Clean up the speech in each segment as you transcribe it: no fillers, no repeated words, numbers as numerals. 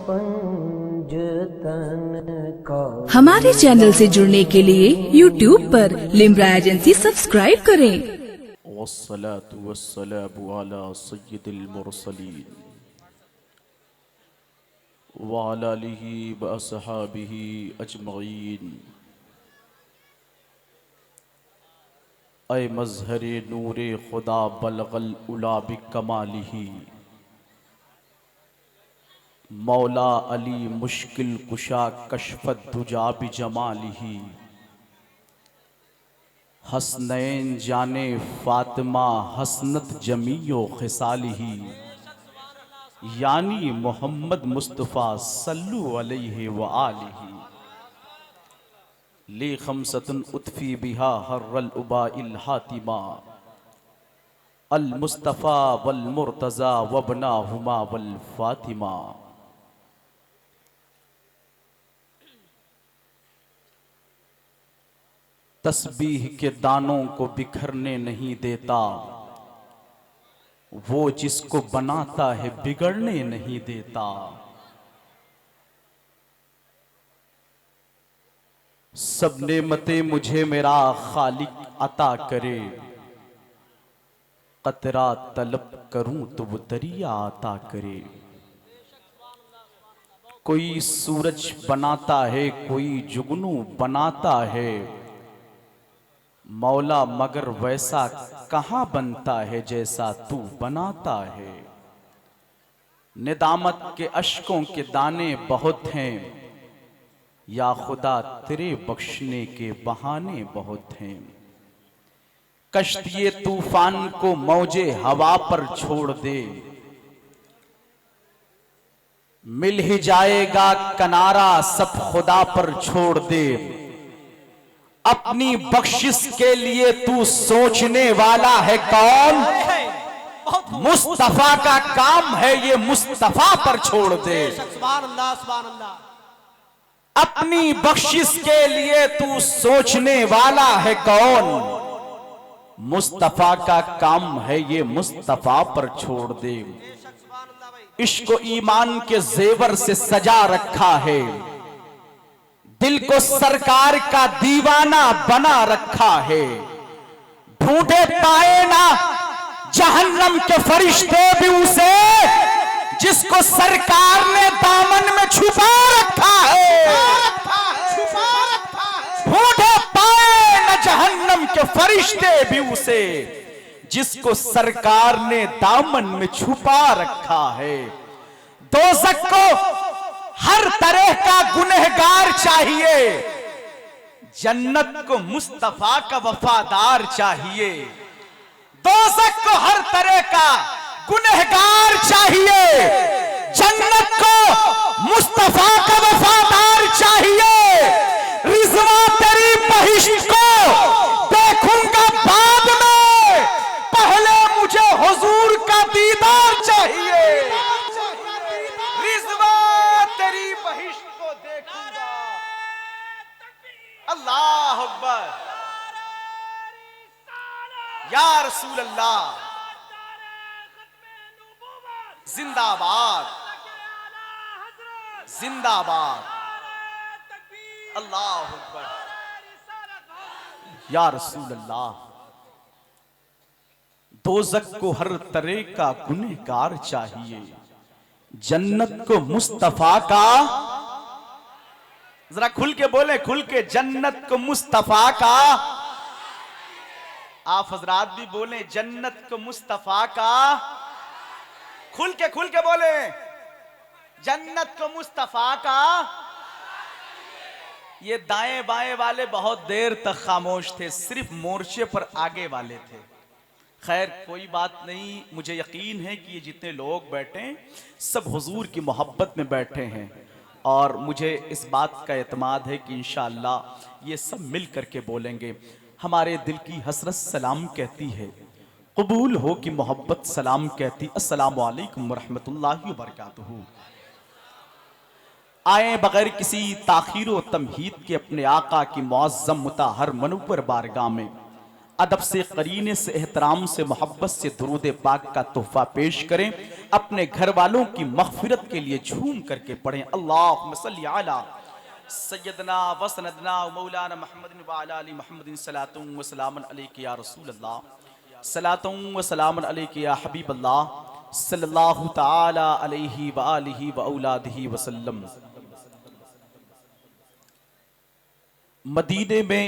पंजतन का। हमारे चैनल से जुड़ने के लिए YouTube पर लिम्रा एजेंसी सब्सक्राइब करें। वस्सलातु वस्सलामु अला सय्यिदिल मुरसलीन व अला आलिहि व अस्हाबिहि अजमईन। ऐ मज़हरे नूरे खुदा बलगल उला बिकमालिही, मौला अली मुश्किल कुशा कशफत दुजा बिजमालिही। हसनैन जाने फातिमा हसनत जमीयो खिसालिही, यानी मोहम्मद मुस्तफ़ा सल्लु अलैहि व आलिही। ली खमसतुन उतफी बिहा हर्रल उबाइल हातिमा, अल मुस्तफ़ा वल मुर्तज़ा वबनाहुमा वल फातिमा। तस्बीह के दानों को बिखरने नहीं देता, वो जिसको बनाता है बिगड़ने नहीं देता। सब नेमतें मुझे मेरा खालिक अता करे, कतरा तलब करूं तो वो दरिया अता करे। कोई सूरज बनाता है कोई जुगनू बनाता है, मौला मगर वैसा कहाँ बनता है जैसा तू बनाता है। निदामत के अश्कों के दाने बहुत हैं, या खुदा तेरे बख्शने के बहाने बहुत हैं। कश्तिए तूफान को मौजे हवा पर छोड़ दे, मिल ही जाएगा किनारा सब खुदा पर छोड़ दे। अपनी बख्शिश के लिए तू सोचने वाला है कौन, मुस्तफा का काम है ये मुस्तफा पर छोड़ दे। अपनी बख्शिश के लिए तू सोचने वाला है कौन, मुस्तफा का काम है ये मुस्तफा पर छोड़ दे। इश्क ईमान के जेवर से सजा रखा है, दिल को सरकार का दीवाना बना रखा है। ढूंढे पाए ना जहन्नम के फरिश्ते भी उसे, जिसको सरकार ने दामन में छुपा रखा है। ढूंढे पाए ना जहन्नम के फरिश्ते भी उसे, जिसको सरकार ने दामन में छुपा रखा है। दोज़ख को हर तरह का गुनहगार चाहिए, जन्नत को मुस्तफा का वफादार चाहिए। दोज़ख को हर तरह का गुनहगार चाहिए, जन्नत को मुस्तफा का वफादार चाहिए। रिज़वा तेरी बहिश्त को देखूंगा बाद में, पहले मुझे हुजूर का दीदार चाहिए। अल्लाह अकबर, या रसूल अल्लाह जिंदाबाद जिंदाबाद। अल्लाह अकबर, या रसूल अल्लाह। दोज़ख को हर तरह का गुनहगार चाहिए, जन्नत को मुस्तफा का, जरा खुल के बोले, खुल के, जन्नत को मुस्तफा का। आप हजरात भी बोले, जन्नत को मुस्तफा का। खुल के बोले, जन्नत को मुस्तफा का। ये दाएं बाएं वाले बहुत देर तक खामोश थे, सिर्फ मोर्चे पर आगे वाले थे। खैर कोई बात नहीं, मुझे यकीन है कि ये जितने लोग बैठे सब हुजूर की मोहब्बत में बैठे हैं, और मुझे इस बात का एतमाद है कि इंशाअल्लाह ये सब मिल करके बोलेंगे। हमारे दिल की हसरत सलाम कहती है, कबूल हो कि मोहब्बत सलाम कहती। अस्सलामु अलैकुम वरहमतुल्लाहि वबरकातुहू। आए बगैर किसी ताखीर व तमहीद के अपने आका की मुअज़्ज़म मुताहर मनव्वर बारगाह में, अदब से, करीने से, एहतराम से, मोहब्बत से दुरूद पाक का तोहफा पेश करें। अपने घर वालों की मग़फ़िरत के लिए झूम करके पढ़ें। अल्लाहुम्मा सल्ली अला सय्यदना व सनदना व मौलाना मुहम्मदिन व अला आलि मुहम्मदिन सलातुन व सलामुन अलैका या रसूल अल्लाह, सलातुन व सलामुन अलैका या हबीब अल्लाह सल्लल्लाहु तआला अलैहि व आलिहि व औलादिहि वसल्लम। मदीने में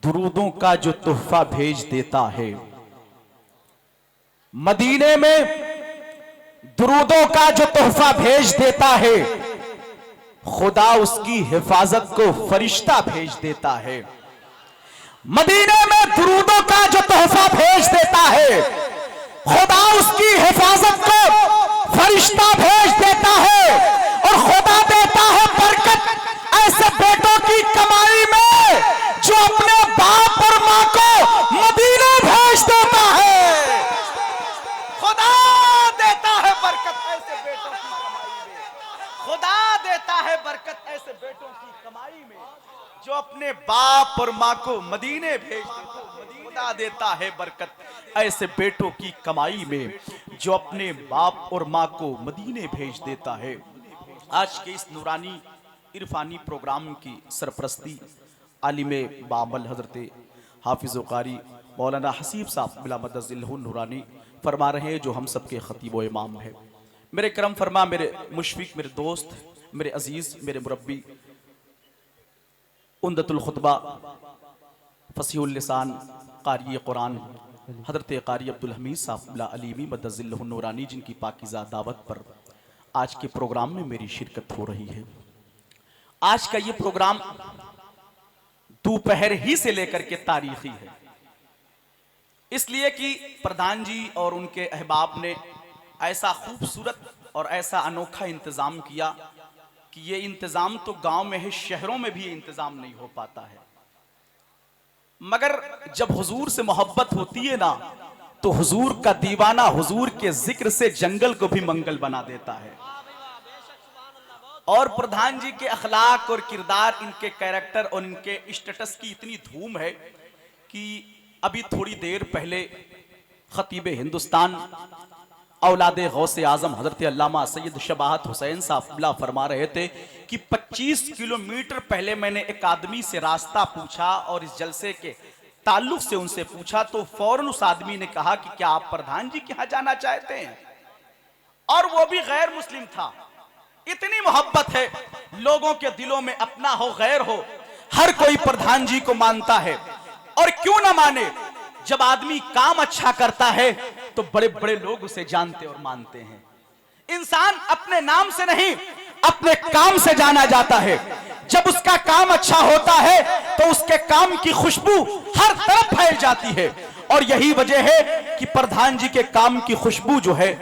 दुरूदों का जो तोहफा भेज देता है, मदीने में दुरूदों का जो तोहफा भेज देता है, खुदा उसकी हिफाजत को फरिश्ता भेज देता है। मदीने में दुरूदों का जो तोहफा भेज देता है, खुदा उसकी हिफाजत को फरिश्ता भेज देता है। और खुदा देता है बरकत ऐसे बेटों की कमाई में जो अपने बाप और मां को मदीने भेज देता है। खुदा देता है बरकत ऐसे बेटों की कमाई में। खुदा देता है बरकत ऐसे बेटों की कमाई में जो अपने बाप और मां को मदीने भेज देता है। खुदा देता है बरकत ऐसे बेटों की कमाई में जो अपने बाप और मां को मदीने भेज देता है। आज के इस नूरानी इरफानी प्रोग्राम की सरपरस्ती आलिमे बामल हजरत हाफिज़ कारी मौलाना हसीब साहब बिला मदज़िल्लहु नूरानी फरमा रहे हैं, जो हम सबके खतीब व इमाम है। मेरे करम फरमा, मेरे मुशफिक, मेरे दोस्त, मेरे अजीज़, मेरे मुरब्बी, उम्दतुल खुतबा, फसीहुल लिसान, कारी कुरान हजरत कारी अब्दुल हमीद साहब बिला अलीमी मदज़िल्लहु नूरानी, जिनकी पाकीज़ा दावत पर आज के प्रोग्राम में मेरी शिरकत हो रही है। आज का ये प्रोग्राम दोपहर ही से लेकर के तारीखी है, इसलिए कि प्रधान जी और उनके अहबाब ने ऐसा खूबसूरत और ऐसा अनोखा इंतजाम किया कि ये इंतजाम तो गांव में है, शहरों में भी ये इंतजाम नहीं हो पाता है। मगर जब हुजूर से मोहब्बत होती है ना, तो हुजूर का दीवाना हुजूर के जिक्र से जंगल को भी मंगल बना देता है। और प्रधान जी के अखलाक और किरदार, इनके कैरेक्टर और इनके स्टेटस की इतनी धूम है कि अभी थोड़ी देर पहले खतीब हिंदुस्तान औलादे गौसे आजम हजरत अल्लामा सैयद शबाहत हुसैन साहब फरमा रहे थे कि 25 किलोमीटर पहले मैंने एक आदमी से रास्ता पूछा और इस जलसे के ताल्लुक से उनसे पूछा, तो फौरन उस आदमी ने कहा कि क्या आप प्रधान जी के यहाँ जाना चाहते हैं, और वो भी गैर मुस्लिम था। इतनी मोहब्बत है लोगों के दिलों में, अपना हो गैर हो, हर कोई प्रधान जी को मानता है। और क्यों ना माने, जब आदमी काम अच्छा करता है तो बड़े बड़े लोग उसे जानते और मानते हैं। इंसान अपने नाम से नहीं, अपने काम से जाना जाता है। जब उसका काम अच्छा होता है तो उसके काम की खुशबू हर तरफ फैल जाती है। और यही वजह है कि प्रधान जी के काम की खुशबू जो है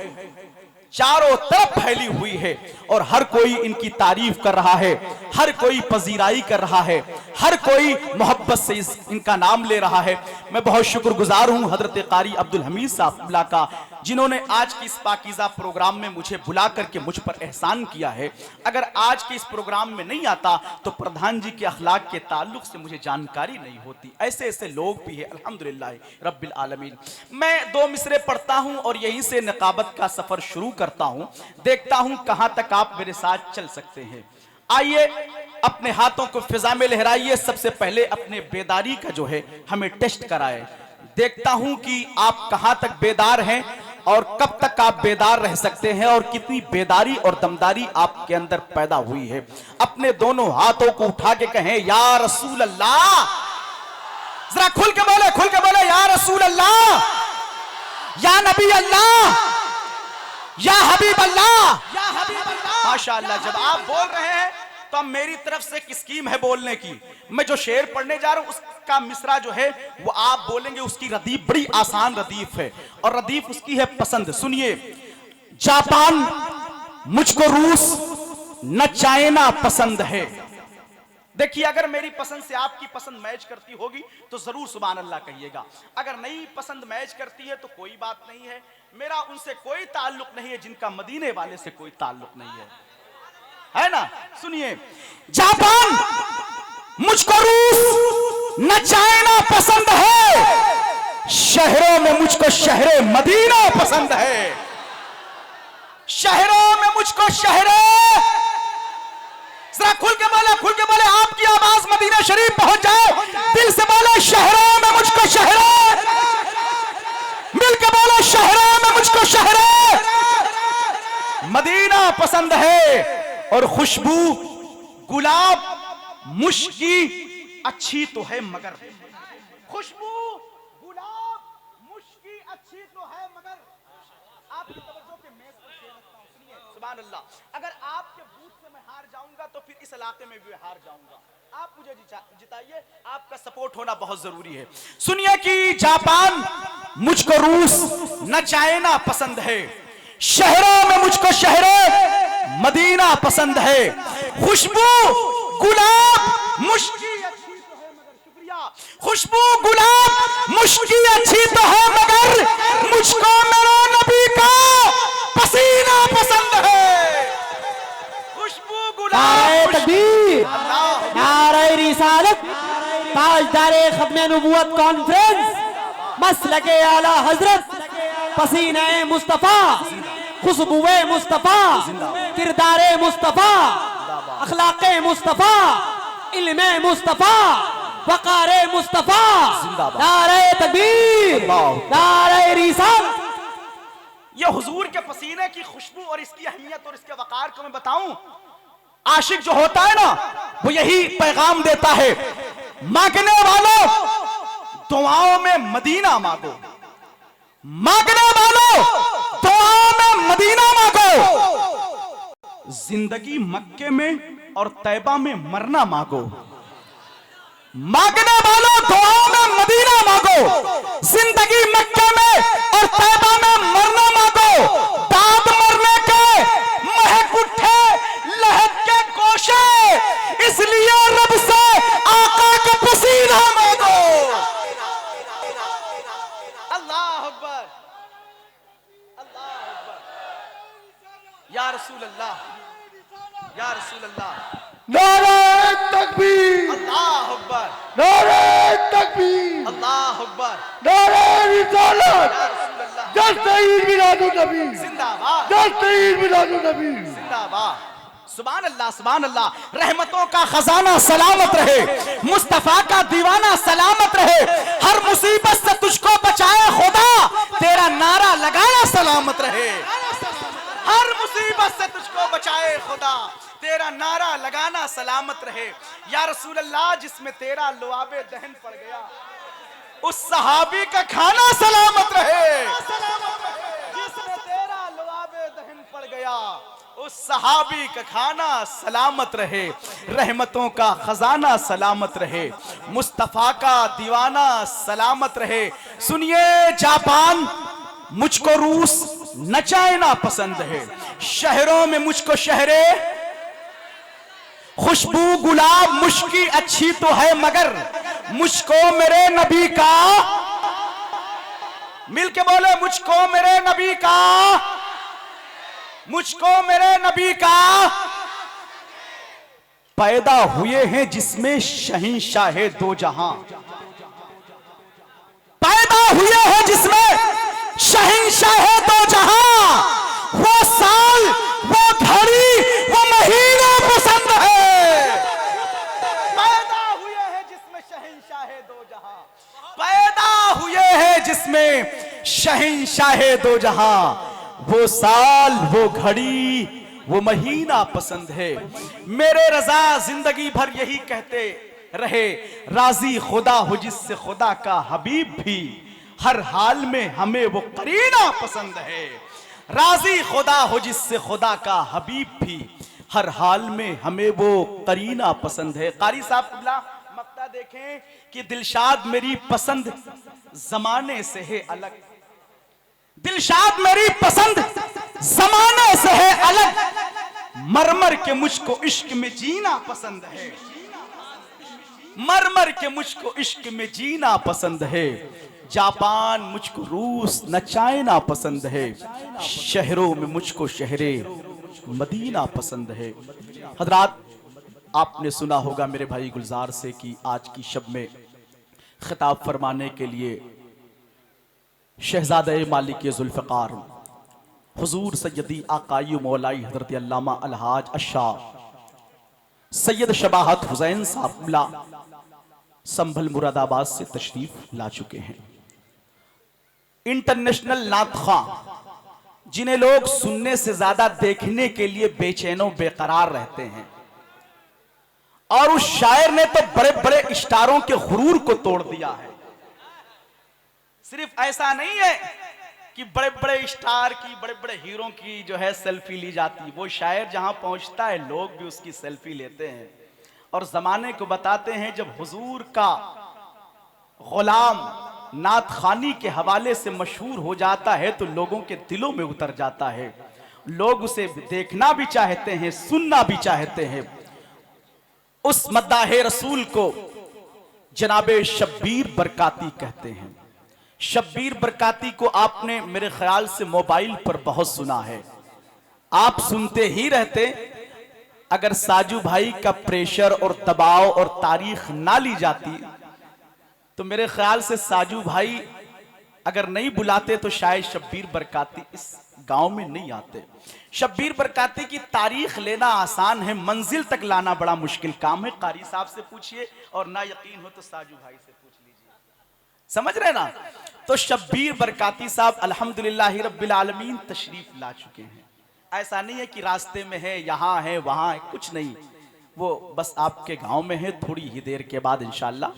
चारों तरफ फैली हुई है और हर कोई इनकी तारीफ कर रहा है, हर कोई पजीराई कर रहा है, हर कोई मोहब्बत से इनका नाम ले रहा है। मैं बहुत शुक्रगुजार हूं हजरत कारी अब्दुल हमीद साहब का, जिन्होंने आज के इस पाकीज़ा प्रोग्राम में मुझे बुला करके मुझ पर एहसान किया है। अगर आज के इस प्रोग्राम में नहीं आता तो प्रधान जी के अखलाक के ताल्लुक से मुझे जानकारी नहीं होती। ऐसे ऐसे लोग भी हैं, अल्हम्दुलिल्लाह रब्बिल आलमीन। मैं 2 मिसरे पढ़ता हूं और यहीं से निकाबत का सफर शुरू करता हूं, देखता हूं कहां तक आप मेरे साथ चल सकते हैं। आइए अपने हाथों को फिजा में लहराइए। सबसे पहले अपने बेदारी का जो है हमें टेस्ट कराए। देखता हूं कि आप कहां तक बेदार हैं और कब तक आप बेदार रह सकते हैं और कितनी बेदारी और दमदारी आपके अंदर पैदा हुई है। अपने दोनों हाथों को उठा के कहें, या रसूल अल्लाह। जरा खुल के बोले या रसूल अल्लाह, या नबी अल्लाह, या हबीब अल्लाह, या हबीब अल्लाह। माशाअल्लाह, जब आप बोल रहे हैं तो अब मेरी तरफ से एक स्कीम है बोलने की। मैं जो शेर पढ़ने जा रहा हूं उसका मिसरा जो है वो आप बोलेंगे। उसकी रदीफ बड़ी आसान रदीफ है और रदीफ उसकी है पसंद। सुनिए, जापान मुझको रूस न चाइना पसंद है। देखिए, अगर मेरी पसंद से आपकी पसंद मैच करती होगी तो जरूर सुभान अल्लाह कहिएगा। अगर नहीं पसंद मैच करती है तो कोई बात नहीं है, मेरा उनसे कोई ताल्लुक नहीं है जिनका मदीने वाले से कोई ताल्लुक नहीं है ना। सुनिए, जापान मुझको रूस न चाइना पसंद है, शहरों में मुझको शहरे मदीना पसंद है। शहरों में मुझको शहरे, जरा खुल के बोले, आपकी आवाज मदीना शरीफ पहुंच जाए, दिल से बोले शहरों में मुझको शहरे, मिल के बोले शहरों में मुझको शहरे मदीना पसंद है। और खुशबू गुलाब मुश्की अच्छी तो है मगर, खुशबू गुलाब मुश्की अच्छी तो है मगर, आपकी तवज्जो के मेज पर शेर रखता हूं, सुनिए सुभान अल्लाह। अगर आपके बूथ से मैं हार जाऊंगा तो फिर इस इलाके में भी हार जाऊंगा, आप मुझे जिताइए, आपका सपोर्ट होना बहुत जरूरी है। सुनिए कि जापान मुझको रूस न चाइना पसंद है, शहरों में मुझको शहरे मदीना पसंद है। खुशबू गुलाब मुश्की अच्छी तो है मगर, शुक्रिया, खुशबू गुलाब मुश्की अच्छी तो है मगर, मुझको मेरे नबी का पसीना पसंद है। खुशबू गुलाब तकबीर, नारे रिसालत, ताजदारे खत्मे नबुवत कॉन्फ्रेंस, मसलके आला हजरत, पसीने मुस्तफा, खुशबुए मुस्तफा, किरदारे मुस्तफा, अखलाके मुस्तफा, इल्मे मुस्तफा, वकारे मुस्तफा, नारे तकबीर, नारे रिसालत। ये हुजूर के पसीने की खुशबू और इसकी अहमियत और इसके वकार को मैं बताऊं, आशिक जो होता है ना वो यही पैगाम देता है, मांगने वालों दुआओं में मदीना मांगो, मांगने वालों दुआओं में मदीना मांगो, जिंदगी मक्के में और तैबा में मरना मांगो, मांगने वालों दुआओं में मदीना मांगो, जिंदगी मक्के में और तैबा में मरना मांगो, दाद मरने के महक उठे लहक के कोशे, इसलिए रब से आका का पसीना मांगो। अल्लाह अकबर, अल्लाह अकबर, या रसूल अल्लाह, या रसूल अल्लाह, नारे तकबीर, अल्लाह अकबर, नारे तकबीर, अल्लाह अकबर, नारे रिसालत, या रसूल अल्लाह, दस्तगीर मिलादुन नबी, जिंदाबाद, दस्तगीर मिलादुन नबी, जिंदाबाद, सुभान अल्लाह, सुभान अल्लाह। रहमतों का खजाना सलामत रहे, मुस्तफा का दीवाना सलामत रहे, हर मुसीबत से तुझको बचाए खुदा, तेरा नारा लगाना सलामत रहे, हर मुसीबत से तुझको बचाए खुदा, तेरा नारा लगाना सलामत रहे। या रसूल अल्लाह, जिसमें तेरा लुआबे दहन पड़ गया उस सहाबी का खाना सलामत रहे, जिसमें तेरा लुआबे दहन पड़ गया उस सहाबी का खाना सलामत रहे, रहमतों का खजाना सलामत रहे, मुस्तफा का दीवाना सलामत रहे। सुनिए, जापान मुझको रूस न चाइना पसंद है, शहरों में मुझको शहरे, खुशबू गुलाब मुश्की अच्छी तो है मगर, मुझको मेरे नबी का, मिलके बोले मुझको मेरे नबी का, मुझको मेरे नबी का, पैदा हुए हैं जिसमें शहंशाहे दो जहां, पैदा हुए हैं जिसमें शहंशाहे दो जहां, वो साल वो घड़ी वो महीना पसंद है, पैदा हुए हैं जिसमें शहंशाहे दो जहां, पैदा हुए हैं जिसमें शहंशाहे दो जहां, वो साल वो घड़ी वो महीना पसंद है। मेरे रजा जिंदगी भर यही कहते रहे, राजी खुदा हो जिससे खुदा का हबीब भी, हर हाल में हमें वो करीना पसंद है, राजी खुदा हो जिससे खुदा का हबीब भी, हर हाल में हमें वो करीना पसंद है। कारी साहब कुबला मक्ता देखें कि दिलशाद मेरी पसंद जमाने से है अलग, दिलशाद मेरी पसंद जमाने से है अलग, मरमर के मुझको इश्क में जीना पसंद है, मरमर के मुझको इश्क में जीना पसंद है। जापान मुझको रूस न चाइना पसंद है, शहरों में मुझको शहरे मदीना पसंद है। हजरात, आपने सुना होगा मेरे भाई गुलजार से कि आज की शब में खिताब फरमाने के लिए शहजादे मालिक जुल्फ़िकार हुजूर सैयदी आकाई मौलाई हजरत अल्लामा अलहाज अशाह सैयद शबाहत हुसैन साहब संभल मुरादाबाद से तशरीफ ला चुके हैं। इंटरनेशनल नात ख़्वां, जिन्हें लोग सुनने से ज्यादा देखने के लिए बेचैनो बेकरार रहते हैं, और उस शायर ने तो बड़े बड़े स्टारों के गुरूर को तोड़ दिया है। सिर्फ ऐसा नहीं है कि बड़े बड़े स्टार की, बड़े बड़े हीरो की जो है सेल्फी ली जाती, वो शायर जहां पहुंचता है लोग भी उसकी सेल्फी लेते हैं और जमाने को बताते हैं। जब हुजूर का गुलाम नात खानी के हवाले से मशहूर हो जाता है तो लोगों के दिलों में उतर जाता है, लोग उसे देखना भी चाहते हैं, सुनना भी चाहते हैं। उस मद्दाहे रसूल को जनाबे शब्बीर बरकाती कहते हैं। शब्बीर बरकाती को आपने मेरे ख्याल से मोबाइल पर बहुत सुना है, आप सुनते ही रहते। अगर साजू भाई का प्रेशर और दबाव और तारीख ना ली जाती तो मेरे ख्याल से साजू भाई अगर नहीं बुलाते तो शायद शब्बीर बरकाती इस गांव में नहीं आते। शब्बीर बरकाती की तारीख लेना आसान है, मंजिल तक लाना बड़ा मुश्किल काम है। कारी साहब से पूछिए और ना यकीन हो तो साजू भाई से पूछ लीजिए, समझ रहे ना। तो शब्बीर बरकाती साहब अल्हम्दुलिल्लाह रब्बिल आलमीन तशरीफ ला चुके हैं। ऐसा नहीं है कि रास्ते में है, यहाँ है, वहां है, कुछ नहीं, वो बस आपके गांव में है। थोड़ी ही देर के बाद इंशाअल्लाह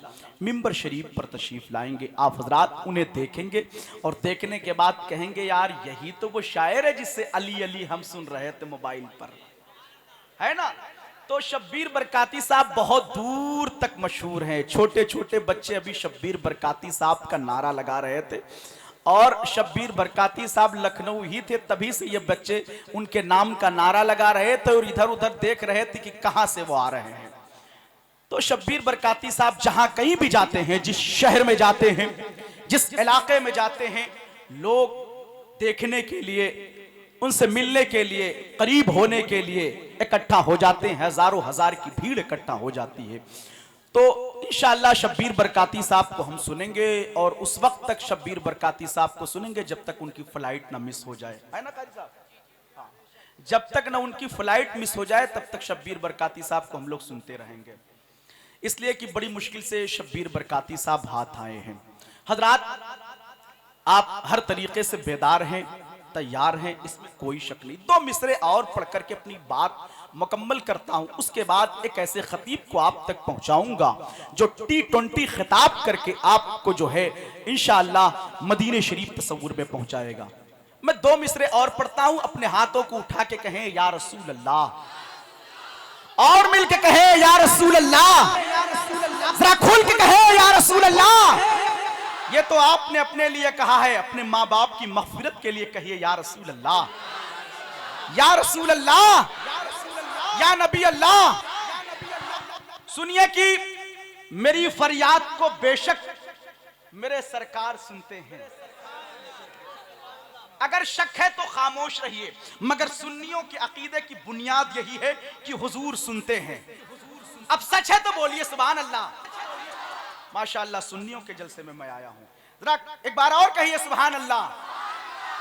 मिंबर शरीफ पर तशरीफ लाएंगे। आप हजरात उन्हें देखेंगे और देखने के बाद कहेंगे यार यही तो वो शायर है जिससे अली अली हम सुन रहे थे मोबाइल पर, है ना। तो शब्बीर बरकाती साहब बहुत दूर तक मशहूर हैं। छोटे छोटे बच्चे अभी शब्बीर बरकाती साहब का नारा लगा रहे थे और शब्बीर बरकाती साहब लखनऊ ही थे, तभी से ये बच्चे उनके नाम का नारा लगा रहे थे और इधर उधर देख रहे थे कि कहां से वो आ रहे हैं। तो शब्बीर बरकाती साहब जहां कहीं भी जाते हैं, जिस शहर में जाते हैं, जिस इलाके में जाते हैं, लोग देखने के लिए, उनसे मिलने के लिए, करीब होने के लिए इकट्ठा हो जाते हैं। हजारों हजार की भीड़ इकट्ठा हो जाती है। तो इंशाअल्लाह शब्बीर बरकाती साहब को हम सुनेंगे और उस वक्त तक शब्बीर बरकाती साहब को सुनेंगे जब तक उनकी फ्लाइट ना मिस हो जाए, है ना कारी साहब। हाँ, जब तक ना उनकी फ्लाइट मिस हो जाए तब तक शब्बीर बरकाती साहब को हम लोग सुनते रहेंगे, इसलिए कि बड़ी मुश्किल से शब्बीर बरकाती साहब हाथ आए हैं। हजरात आप हर तरीके से बेदार हैं, तैयार हैं, इसमें कोई शक नहीं। दो मिसरे और पढ़ करके अपनी बात मुकम्मल करता हूं, उसके बाद एक ऐसे खतीब को आप तक पहुंचाऊंगा जो T20 खिताब करके आपको जो है इंशाअल्लाह मदीने शरीफ तसव्वुर में पहुंचाएगा। मैं दो मिसरे और पढ़ता हूं, अपने हाथों को उठा के कहें या रसूल अल्लाह, और मिलके कहें या रसूल अल्लाह, जरा खुल के कहें या रसूल अल्लाह। ये तो आपने अपने लिए कहा है, अपने माँ बाप की मग़फ़िरत के लिए कहिए या रसूल अल्लाह, या रसूल अल्लाह, या नबी अल्लाह। सुनिए कि मेरी फरियाद को बेशक मेरे सरकार सुनते हैं। अगर शक है तो खामोश रहिए, मगर सुन्नियों के अकीदे की बुनियाद यही है कि हुजूर सुनते हैं। अब सच है तो बोलिए सुभान अल्लाह। माशाअल्लाह सुन्नियों के जलसे में मैं आया हूं, जरा एक बार और कहिए सुभान अल्लाह।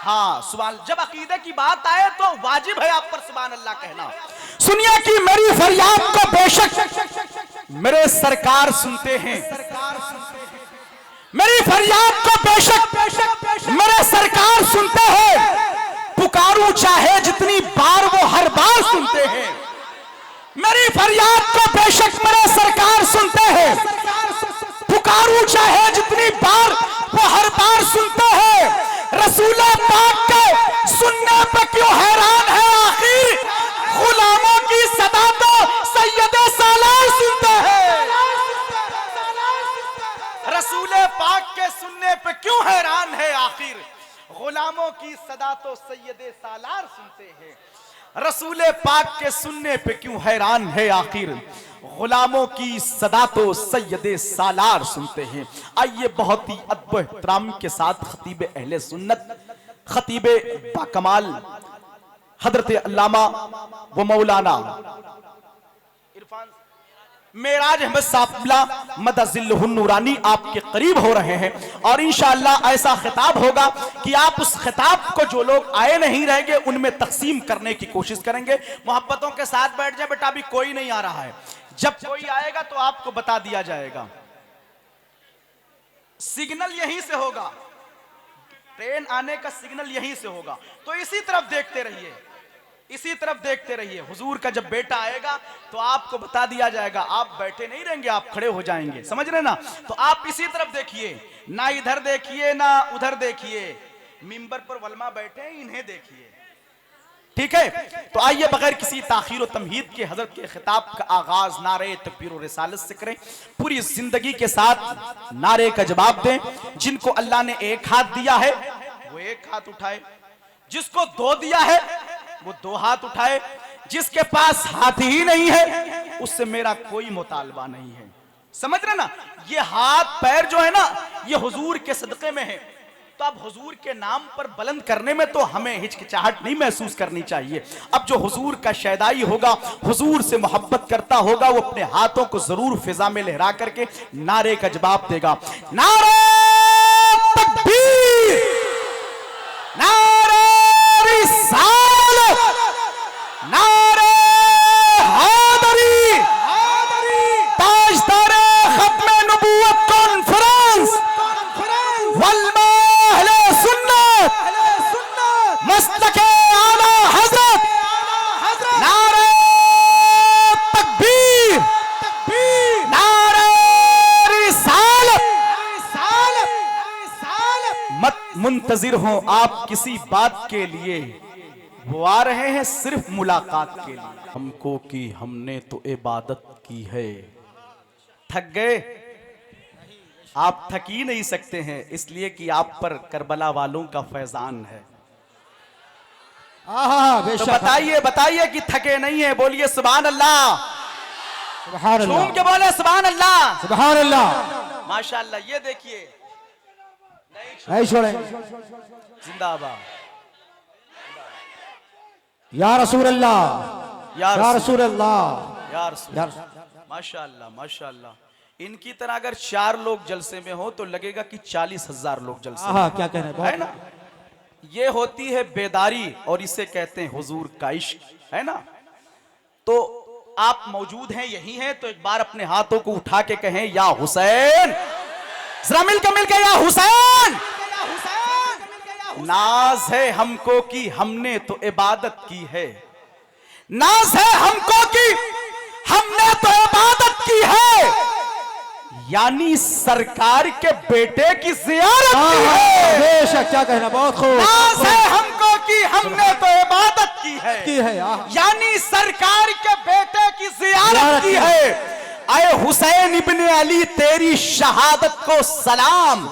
हाँ सुभान, जब अकीदे की बात आए तो वाजिब है आप पर सुभान अल्लाह कहना। सुनिए कि मेरी फरियाद को बेशक मेरे सरकार सुनते हैं, मेरी फरियाद को बेशक मेरे सरकार सुनते हैं। पुकारूं चाहे जितनी बार वो हर बार सुनते हैं। मेरी फरियाद को बेशक मेरे सरकार सुनते हैं। पुकारूं चाहे जितनी बार वो हर बार सुनते हैं। रसूले पाक के सुनने पे क्यों हैरान है आखिर, गुलामों की सदा तो सैयदे सालार सुनते हैं। रसूले पाक के सुनने पे क्यों हैरान है आखिर, गुलामों की सदा तो सैयदे सालार सुनते हैं। रसूले पाक के सुनने पे क्यों हैरान है आखिर, गुलामों की सदा तो सैयदे सालार सुनते हैं। आइए बहुत ही अदब एहतराम के साथ खतीब अहले सुन्नत, खतीब बाकमाल हजरत अल्लामा व मौलाना इरफान मेराज अहमद साहबला मदजिल्लुहुन नूरानी आपके करीब हो रहे हैं और इंशाअल्लाह ऐसा खिताब होगा कि आप उस खिताब को जो लोग आए नहीं रहेंगे उनमें तकसीम करने की कोशिश करेंगे। मोहब्बतों के साथ बैठ जाए बेटा, अभी कोई नहीं आ रहा है, जब कोई आएगा तो आपको बता दिया जाएगा। सिग्नल यहीं से होगा, ट्रेन आने का सिग्नल यहीं से होगा, तो इसी तरफ देखते रहिए, इसी तरफ देखते रहिए। हुजूर का जब बेटा आएगा तो आपको बता दिया जाएगा, आप बैठे नहीं रहेंगे, आप खड़े हो जाएंगे, समझ रहे ना। तो आप इसी तरफ देखिए, ना इधर देखिए ना उधर देखिए, मिंबर पर वलमा बैठे इन्हें देखिए, ठीक है। तो आइए बगैर किसी ताखीर और तमहीद के हजरत के खिताब का आगाज नारे तकबीर और रिसालत से करें। पूरी जिंदगी के साथ नारे का जवाब दें। जिनको अल्लाह ने एक हाथ दिया है वो एक हाथ उठाए, जिसको दो दिया है वो दो हाथ उठाए, जिसके पास हाथ ही नहीं है उससे मेरा कोई मुतालबा नहीं है, समझ रहे ना। ये हाथ पैर जो है ना ये हुजूर के सदक़े में है, तो अब हुजूर के नाम पर बुलंद करने में तो हमें हिचकिचाहट नहीं महसूस करनी चाहिए। अब जो हुजूर का शैदाई होगा, हुजूर से मोहब्बत करता होगा, वो अपने हाथों को जरूर फिजा में लहरा करके नारे का जवाब देगा। नारे तकबीर, नारे रिसालत, नारे हैदरी, ताजदारे खत्मे नबूवत कॉन्फ्रेंस, वल्मा मस्तके आला हजरत, नारे तकबीर, नारे रिसालत। मत मुंतजिर हो आप किसी बात के लिए, वो आ रहे हैं सिर्फ मुलाकात के लिए। हमको कि हमने तो इबादत की है। थक गए? आप थक ही नहीं सकते हैं, इसलिए कि आप पर करबला वालों का फैजान है। तो बताइए बताइए कि थके नहीं है, बोलिए सुभान अल्लाह, सुभान अल्लाह, झूम के बोले सुभान अल्लाह, सुभान अल्लाह, माशाअल्लाह। ये देखिए, नहीं छोड़े, जिंदाबाद या रसूल अल्लाह, या या रसूल अल्लाह, या रसूल, माशाअल्लाह माशाअल्लाह। इनकी तरह अगर 4 लोग जलसे में हो तो लगेगा कि 40,000 लोग जलसे में क्या कह रहे है ना। ये होती है बेदारी और इसे कहते हैं हुजूर का इश्क, है ना। तो आप मौजूद हैं, यही हैं, तो एक बार अपने हाथों को उठा के कहें या हुसैन, जरा मिलकर या हुसैन। नाज है हमको कि हमने तो इबादत की है, नाज है हमको कि हमने तो इबादत की है, यानी सरकार के बेटे की ज़ियारत की है। बेशक, क्या कहना, बहुत खूब। नाज है हमको कि हमने तो इबादत की है, यानी सरकार के बेटे की ज़ियारत की है। आए हुसैन इब्ने अली तेरी शहादत को सलाम।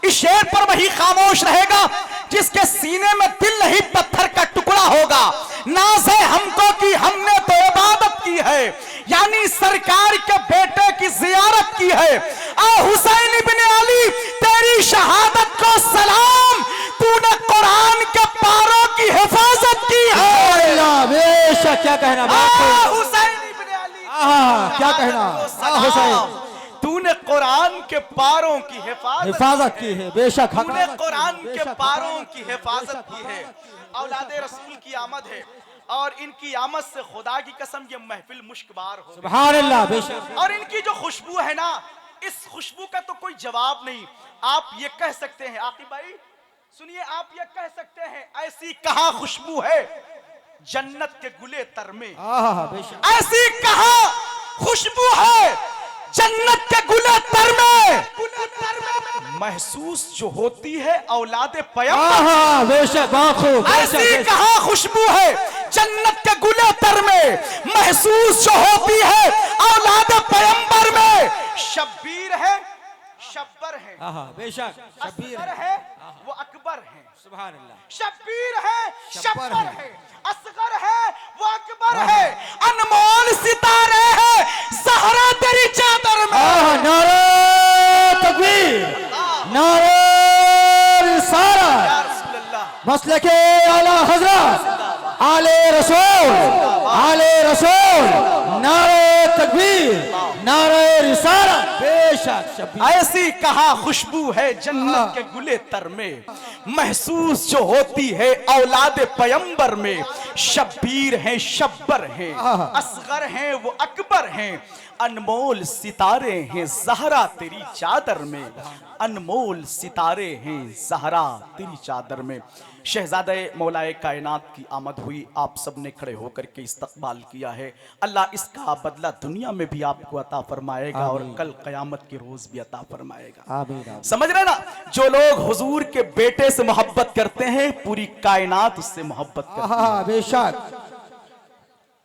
इस शेर पर वही खामोश रहेगा जिसके सीने में दिल नहीं पत्थर का टुकड़ा होगा। नाज है हमको कि हमने तो इबादत की है, यानी सरकार के बेटे की ज़ियारत की है। आ हुसैन इब्ने अली तेरी शहादत को सलाम, तूने कुरान के पारों की हिफाजत की है। बेशक, क्या कहना, हुसैन इब्ने अली, क्या कहना, हुसैन तूने कुरान के पारों की हिफाजत की है। बेशक, तूने कुरान के पारों की हिफाजत की है। औलादे रसूल की आमद है और इनकी आमद से खुदा की कसम ये महफिल मुश्कबार हो। सुभान अल्लाह, बेशक। और इनकी जो खुशबू है ना, इस खुशबू का तो कोई जवाब नहीं। आप ये कह सकते हैं, आकिब भाई सुनिए, आप ये कह सकते हैं ऐसी कहां खुशबू है जन्नत के गुले तर में, ऐसी कहां खुशबू है जन्नत के गुले तर में, महसूस जो होती है औलादे पैगंबर। बेशक, बहुत खूब। ऐसी कहां खुशबू है जन्नत के गुले तर में, महसूस जो होती है औलादे पैगंबर में। शब्बीर है, शब्बर है, बेशक, असगर है, वो अकबर है। सुभान अल्लाह। शब्बीर है, शब्बर है, असगर है, वो अकबर है। अनमोल सितारे हैं ज़हरा तेरी चादर में। नारे तकबीर, नारे रिसालत, मसलके आला हजरत, आले रसूल, नारे तकबीर, नारे रिसालत। बेशक शब्बीर। ऐसी कहा खुशबू है जन्नत के गुले तर में, महसूस जो होती है औलाद पैगंबर में। शब्बीर हैं, शब्बर हैं, असगर हैं, वो अकबर हैं। अनमोल सितारे हैं ज़हरा तेरी चादर में, अनमोल सितारे हैं ज़हरा तेरी चादर में। शहजादे मौलाए कायनात की आमद हुई, आप सब ने खड़े होकर के इस्तकबाल किया है। अल्लाह इसका बदला दुनिया में भी आपको अता फरमाएगा और कल क़यामत के रोज भी अता फरमाएगा। आमीन। समझ रहे ना, जो लोग हुजूर के बेटे से मोहब्बत करते हैं पूरी कायनात उससे मोहब्बत करती है। बेशक।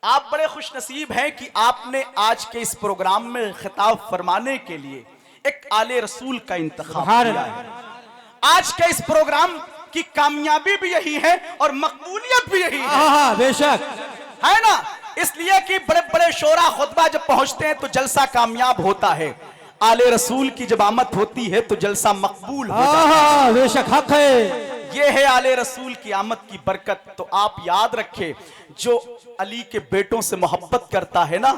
आप बड़े खुश नसीब हैं कि आपने आज के इस प्रोग्राम में खिताब फरमाने के लिए एक आले रसूल का इंतखाब किया है। आज के इस प्रोग्राम की कामयाबी भी यही है और मकबूलियत भी यही है। बेशक है ना, इसलिए कि बड़े बड़े शोरा खुतबा जब पहुंचते हैं तो जलसा कामयाब होता है। आले रसूल की जब आमद होती है तो जलसा मकबूल हो जाता है। बेशक हक है। ये है आले रसूल की आमद की बरकत। तो आप याद रखें, जो अली के बेटों से मोहब्बत करता है ना,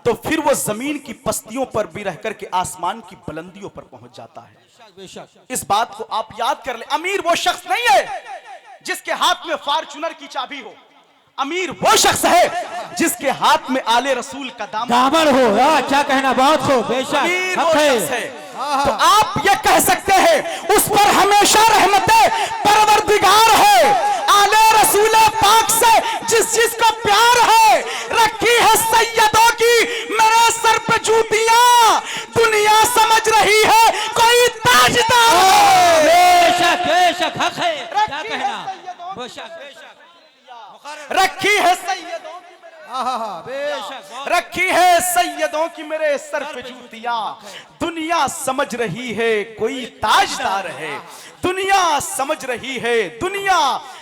तो फिर वो जमीन की पस्तियों पर भी रहकर के आसमान की बुलंदियों पर पहुंच जाता है। इस बात को आप याद कर ले। अमीर वो शख्स नहीं है जिसके हाथ में फॉर्च्यूनर की चाबी हो, अमीर वो शख्स है जिसके हाथ में आले रसूल का दामन हो। क्या कहना, बहुत खूब। बेशक अमीर वो शख्स है। तो आप ये कह सकते हैं उस पर हमेशा रहमतें परवरदिगार है। आले रसूल पाक से जिसको प्यार है, रखी है सैयदों की मेरे सर पे जूतियां, दुनिया समझ रही है कोई ताजदार। बेशक बेशक हक है। क्या कहना, बेशक रखी है सैयदों रखी है सैयदों की मेरे सर पे जूतियां, दुनिया समझ रही है कोई ताजदार है। दुनिया समझ रही है, दुनिया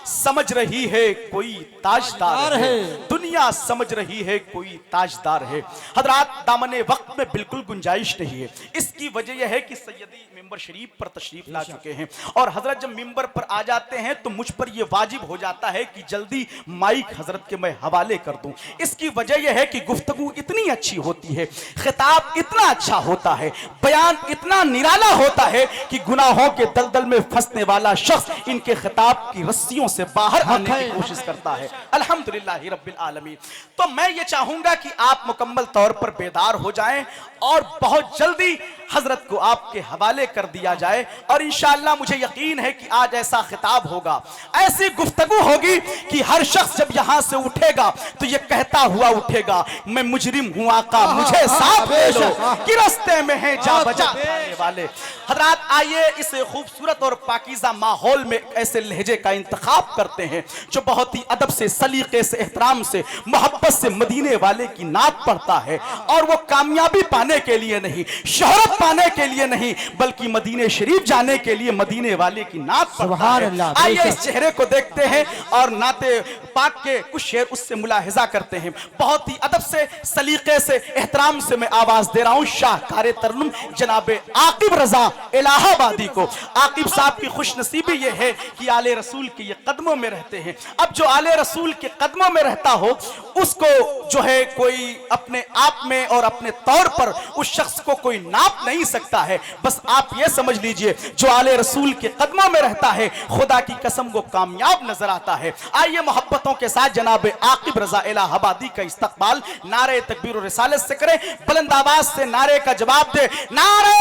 समझ रही है कोई ताजदार है। दुनिया समझ रही है कोई ताजदार है। हजरात, दामने वक्त में बिल्कुल गुंजाइश नहीं है। इसकी वजह यह है कि सैयदी मिंबर शरीफ पर तशरीफ ला चुके हैं और हजरत जब मिंबर पर आ जाते हैं तो मुझ पर यह वाजिब हो जाता है कि जल्दी माइक हजरत के मैं हवाले कर दूं। इसकी वजह यह है कि गुफ्तगू इतनी अच्छी होती है, खिताब इतना अच्छा होता है, बयान इतना निराला होता है कि गुनाहों के दलदल में फंसने वाला शख्स इनके खिताब की रस्सियों से बाहर आने की कोशिश करता है। अल्हम्दुलिल्लाह रब्बिल आलमीन। तो मैं ये चाहूंगा कि आप मुकम्मल तौर पर बेदार हो जाएं और बहुत जल्दी हजरत को आपके हवाले कर दिया जाए और इंशाअल्लाह मुझे यकीन है कि आज ऐसा खिताब होगा, ऐसी गुफ्तगू होगी कि हर शख्स जब यहां से उठेगा तो ये कहता हुआ उठेगा, मैं मुजरिम हूं आका, मुझे साथ ले लो कि रास्ते में है जा बजा वाले। हजरात, आइए इस खूबसूरत और पाकीज़ा माहौल में ऐसे लहजे का इंतखाब करते हैं जो बहुत ही अदब से, सलीके से, एहतराम से, मोहब्बत से मदीने वाले की नात पढ़ता है। और वो कामयाबी पाने के लिए नहीं, शोहरत पाने के लिए नहीं, बल्कि मदीने शरीफ जाने के लिए मदीने वाले की नात पढ़ता है। आइए इस चेहरे को देखते हैं और नाते पाक के कुछ शेर उससे मुलाहिजा करते हैं। बहुत ही अदब से, सलीके से, एहतराम से मैं आवाज दे रहा हूं शाहकार तरन्नुम जनाबे आकिब रजा इलाहाबादी को। आकिब साहब की खुशनसीबी ये है कि आले रसूल के ये कदमों में रहते हैं। अब जो आले रसूल के कदमों में रहता हो उसको जो है कोई अपने आप में और अपने तौर पर उस शख्स को कोई नाप नहीं सकता है। बस आप ये समझ लीजिए, जो आले रसूल के कदमों में रहता है खुदा की कसम वो कामयाब नजर आता है। आइए मोहब्बतों के साथ जनाब आकिब रजा इलाहाबादी का इस्तकबाल नारे तकबीर और रिसालत से करें। बुलंद आवाज से नारे का जवाब दे, नारे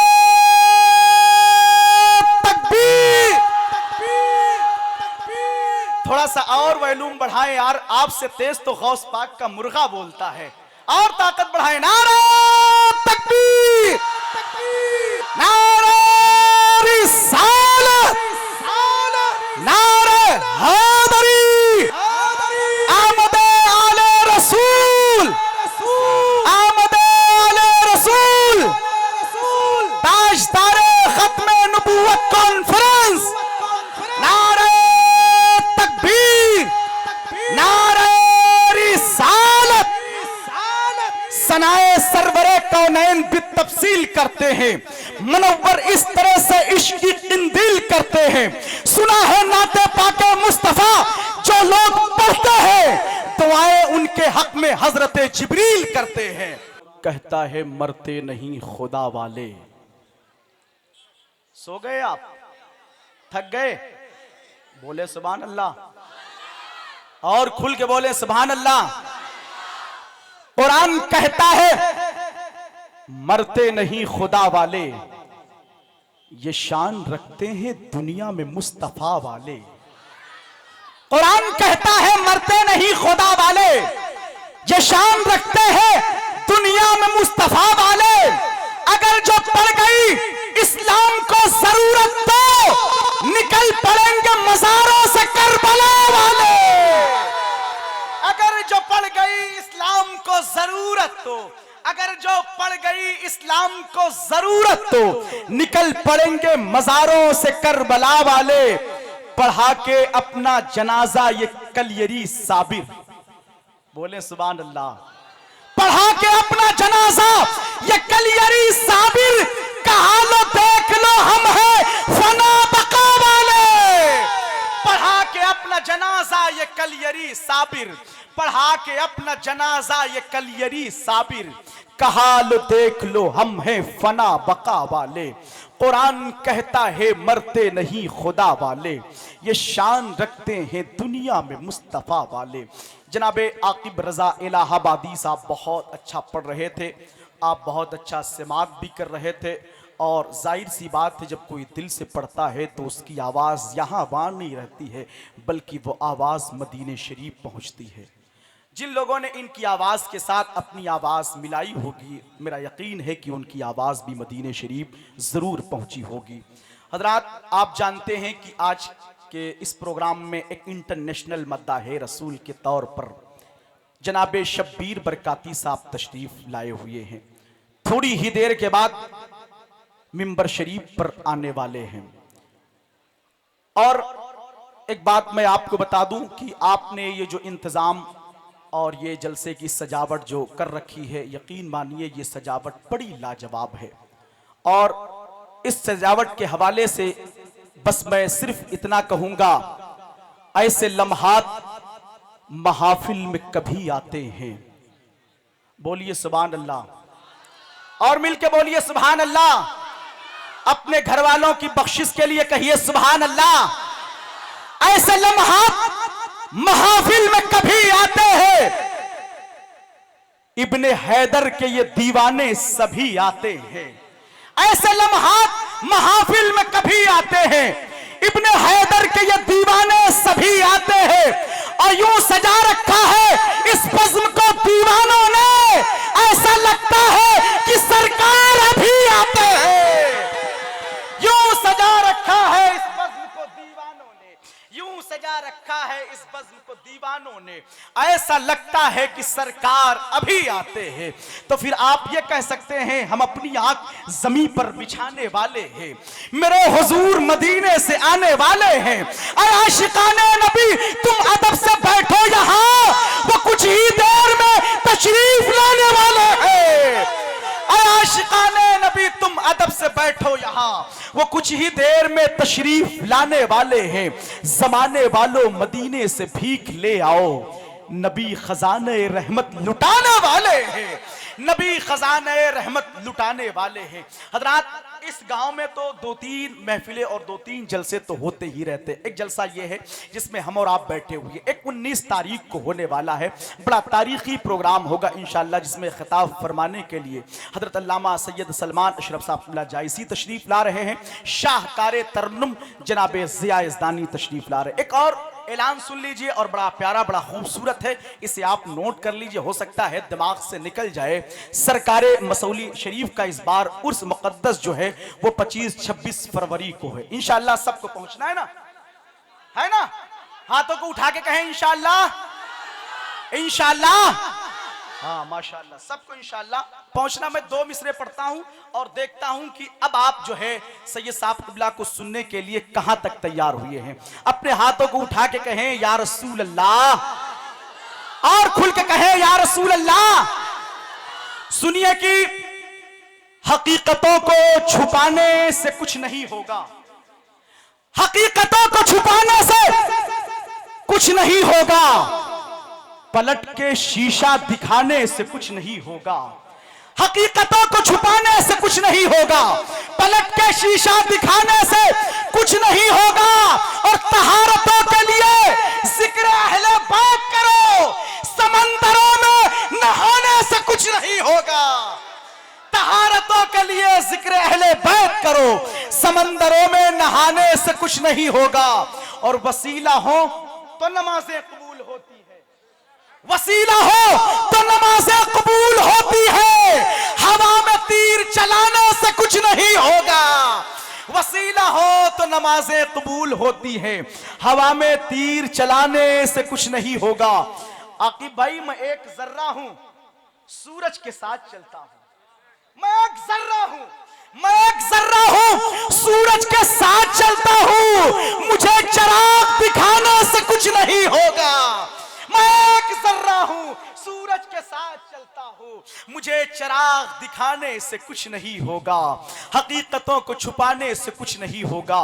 तकबीर। थोड़ा सा और वॉल्यूम बढ़ाएं यार, आपसे तेज तो गौस पाक का मुर्गा बोलता है। और ताकत बढ़ाएं, नारे तकबीर, नारे रिसालत, नारे हैदरी, आमदे आले रसूल, आमदे आले रसूल, ताजदारे खत्मे नबूवत कॉन्फ्रेंस, नारे तकबीर, नारे रिसालत, सनाए सरवरे कौनैन बितफसील करते हैं, मनव्वर इस तरह से इश्क की इंदिल करते हैं। सुना है नाते पाके मुस्तफा जो लोग पढ़ते हैं दुआएं उनके हक में हजरत जिब्रील करते हैं। कहता है मरते नहीं खुदा वाले। सो गए आप, थक गए? बोले सुभान अल्लाह, और खुल के बोले सुभान अल्लाह। कुरान कहता है मरते नहीं खुदा वाले, ये शान रखते हैं दुनिया में मुस्तफा वाले। कुरान कहता है मरते नहीं खुदा वाले, ये शान रखते हैं दुनिया में मुस्तफा वाले। अगर जो पड़ गई इस्लाम को जरूरत तो निकल पड़ेंगे मज़ारों से करबला वाले। अगर जो पड़ गई इस्लाम को जरूरत तो, अगर जो पड़ गई इस्लाम को जरूरत तो निकल पड़ेंगे मज़ारों से करबला वाले। पढ़ा के अपना जनाजा ये कलियरी साबिर। बोले सुभान अल्लाह। पढ़ा के अपना जनाजा ये कलियरी साबिर, कहा लो देख लो हम हैं फना बका वाले। पढ़ा के अपना जनाजा ये कलियरी साबिर, पढ़ा के अपना जनाजा ये कलियरी साबिर, कहा लो देख लो हम हैं फना बका वाले। कुरान कहता है मरते नहीं खुदा वाले, ये शान रखते हैं दुनिया में मुस्तफा वाले। जनाबे आकिब रजा इलाहाबादी साहब बहुत अच्छा पढ़ रहे थे, आप बहुत अच्छा समात भी कर रहे थे, और जाहिर सी बात है जब कोई दिल से पढ़ता है तो उसकी आवाज़ यहाँ वहाँ नहीं रहती है, बल्कि वो आवाज़ मदीने शरीफ पहुँचती है। जिन लोगों ने इनकी आवाज़ के साथ अपनी आवाज़ मिलाई होगी, मेरा यकीन है कि उनकी आवाज़ भी मदीने शरीफ ज़रूर पहुँची होगी। हज़रात, आप जानते हैं कि आज के इस प्रोग्राम में एक इंटरनेशनल मद्दाहे रसूल के तौर पर जनाबे शब्बीर बरकाती साहब तशरीफ़ लाए हुए हैं। थोड़ी ही देर के बाद मिंबर शरीफ पर आने वाले हैं। और एक बात मैं आपको बता दूं कि आपने ये जो इंतज़ाम और ये जलसे की सजावट जो कर रखी है, यकीन मानिए ये सजावट बड़ी लाजवाब है। और इस सजावट के हवाले से बस मैं सिर्फ इतना कहूँगा, ऐसे लम्हात महाफिल में कभी आते हैं। बोलिए सुभान अल्लाह, और मिलके बोलिए सुभान अल्लाह। अपने घर वालों की बख्शिश के लिए कहिए सुभान अल्लाह। ऐसे लम्हात महाफिल में कभी आते हैं, इब्ने हैदर के ये दीवाने सभी आते हैं। ऐसे लम्हात महाफिल में कभी आते हैं, इब्ने हैदर के ये दीवाने सभी आते हैं। और यूं सजा रखा है इस बज़्म को दीवानों ने, ऐसा लगता है कि सरकार अभी आते हैं। यूं सजा रखा है इस बज़्म को दीवानों ने, यूं सजा रखा है इस बज़्म को दीवानों ने, ऐसा लगता है कि सरकार अभी आते हैं। तो फिर आप ये कह सकते हैं हम अपनी आंख जमीन पर बिछाने वाले हैं, मेरे हुजूर मदीने से आने वाले हैं। अरे आशिकाने नबी तुम अदब से बैठो यहाँ, वो कुछ ही देर में तशरीफ लाने वाले हैं। अरे आशिकाने नबी तुम अदब से बैठो यहाँ, वो कुछ ही देर में तशरीफ लाने वाले हैं। जमाने वालों मदीने से भीख ले आओ, नबी खजाने रहमत लुटाने वाले हैं, नबी खजाने रहमत लुटाने वाले हैं। हजरात, इस गांव में तो 2-3 महफिलें और 2-3 जलसे तो होते ही रहते। एक जलसा ये है जिसमें हम और आप बैठे हुए, एक 19 तारीख को होने वाला है, बड़ा तारीखी प्रोग्राम होगा इंशाअल्लाह, जिसमें खिताब फरमाने के लिए हजरत अल्लामा सैयद सलमान अशरफ साहब जायसी तशरीफ ला रहे हैं। शाहकारे तरन्नुम जनाबे ज़िया यज़दानी तशरीफ ला रहे। एक और ऐलान सुन लीजिए, और बड़ा प्यारा बड़ा खूबसूरत है, इसे आप नोट कर लीजिए, हो सकता है दिमाग से निकल जाए। सरकारे मसौली शरीफ का इस बार उर्स मुक़द्दस जो है वो 25-26 फरवरी को है। इंशाअल्लाह सबको पहुंचना है ना? हाथों को उठा के कहें इंशाअल्लाह, इंशाअल्लाह। हाँ माशाअल्लाह, सबको इंशाअल्लाह पहुंचना। मैं 2 मिसरे पढ़ता हूं और देखता हूं कि अब आप जो है सैयद साहब क़िबला को सुनने के लिए कहां तक तैयार हुए हैं। अपने हाथों को उठा के कहें या रसूल अल्लाह, और खुल के कहें या रसूल अल्लाह। सुनिए कि हकीकतों को छुपाने से कुछ नहीं होगा, हकीकतों को छुपाने से कुछ नहीं होगा, पलट के शीशा दिखाने से कुछ नहीं होगा। हकीकतों को छुपाने से कुछ नहीं होगा, पलट के शीशा दिखाने से कुछ नहीं होगा, और तहारतों के लिए जिक्र अहले बैत करो, समंदरों में नहाने से कुछ नहीं होगा। तहारतों के लिए जिक्र अहले बैत करो, समंदरों में नहाने से कुछ नहीं होगा। और वसीला हो तो नमाजें कबूल होती है, वसीला हो तो नमाजें कबूल होती है। हवा में तीर चलाने से कुछ नहीं होगा, वसीला हो तो नमाजें कबूल होती हैं, हवा में तीर चलाने से कुछ नहीं होगा। आकिब भाई, मैं एक जर्रा हूं, सूरज के साथ चलता हूं। मैं एक जर्रा हूं, मैं एक जर्रा हूं, सूरज के साथ चलता हूं, मुझे चिराग दिखाने से कुछ नहीं होगा। मैं एक जर्रा हूं, सूरज के साथ चलता हूं, मुझे चिराग दिखाने से कुछ नहीं होगा, हकीकतों को छुपाने से कुछ नहीं होगा,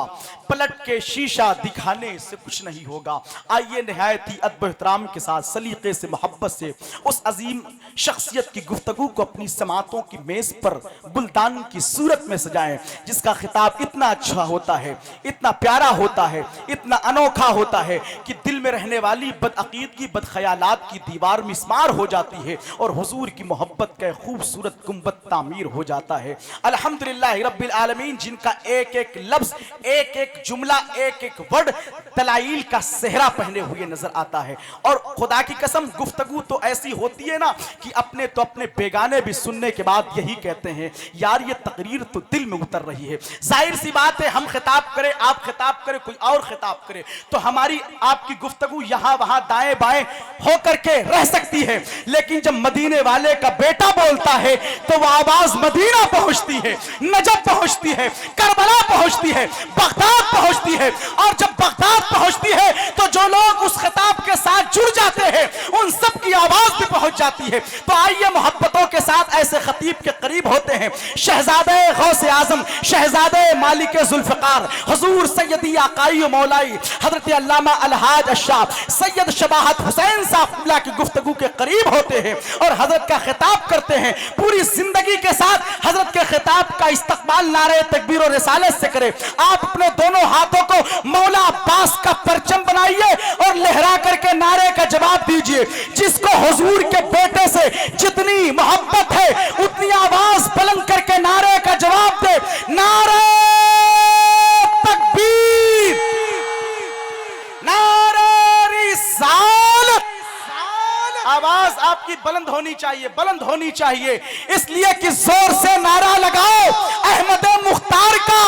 पलट के शीशा दिखाने से कुछ नहीं होगा। आइए निहायत ही अदब एहतराम के साथ, सलीके से, मोहब्बत से उस अजीम शख्सियत की गुफ्तगू को अपनी समातों की मेज पर गुलदान की सूरत में सजाएं, जिसका खिताब इतना अच्छा होता है, इतना प्यारा होता है, इतना अनोखा होता है कि दिल में रहने वाली बदअकीदगी, बदख्यालात की दीवार मिस्मार हो जाती है और हुजूर की मोहब्बत का खूबसूरत गुंबद तामीर हो जाता है। अल्हम्दुलिल्लाह रब्बिल आलमीन, जिनका एक एक लफ्ज, एक एक जुमला, एक एक वर्ड दलाइल का सेहरा पहने हुए नजर आता है। और खुदा की कसम, गुफ्तगू तो ऐसी होती है ना कि अपने तो अपने बेगाने भी सुनने के बाद यही कहते हैं, यार ये तकरीर तो दिल में उतर रही है। जाहिर सी बात है, हम खिताब करें, आप खिताब करें, कोई और खिताब करे, तो हमारी आपकी गुफ्तगू यहां वहां दाएं बाएं होकर के रह सकती है, लेकिन जब मदीने वाले का बेटा बोलता है तो वह आवाज मदीना पहुंचती है, नजफ पहुंचती है, करबला पहुंचती है, बगदाद पहुंचती है। और जब बगदाद पहुंचती है तो जो लोग उस खिताब के साथ जुड़ जाते हैं, उन सब की आवाज भी पहुंच जाती है। तो आइए मोहब्बतों के साथ ऐसे खतीब के करीब होते हैं, शहजादे गौसे आजम, शहजादे मालिक जुल्फकार, हुजूर सैयदी आकाई मौलाई हजरत अल्लामा अलहाज अशाब सैयद शबाहत हुसैन साहब की गुफ्तगू के करीब होते हैं और हजरत का खिताब करते हैं। पूरी जिंदगी के साथ हजरत के खिताब का इस्तकबाल नारे तकबीर और रिसालत से करें। आप अपने दोनों हाथों को मौला अब्बास का परचम बनाइए और लहरा करके नारे का जवाब दीजिए। जिसको हुजूर के बेटे से जितनी मोहब्बत है, उतनी आवाज बुलंद करके नारे का जवाब दे। नारे तकबीर, नारे रिसालत। आवाज आपकी बुलंद होनी चाहिए, बुलंद होनी चाहिए, इसलिए कि जोर से नारा लगाओ अहमद मुख्तार का,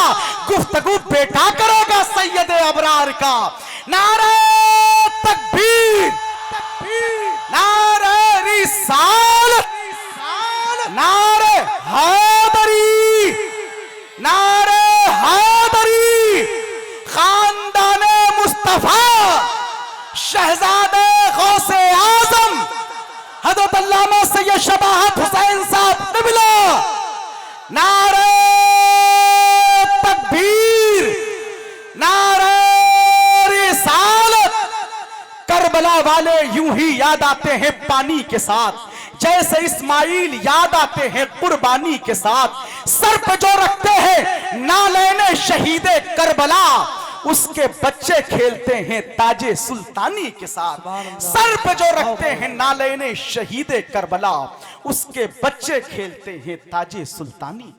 गुफ्तगू बेटा करेगा सैयद अबरार का। नारे तकबीर, नारे रिसालत, नारे हैदरी, नारे हैदरी, खानदाने मुस्तफा, शहजादे गौसे आजम हजरत अल्लामा सैयद शबाहत हुसैन साहब क़िबला। नारे तकबीर, नारे रिसालत। करबला वाले यूं ही याद आते हैं पानी के साथ, जैसे इस्माइल याद आते हैं कुर्बानी के साथ। सर पे जो रखते हैं नालैने शहीदे करबला, उसके बच्चे खेलते हैं ताजे सुल्तानी के साथ। सर पे जो रखते हैं नालैने शहीदे करबला, उसके बच्चे खेलते हैं ताजे सुल्तानी।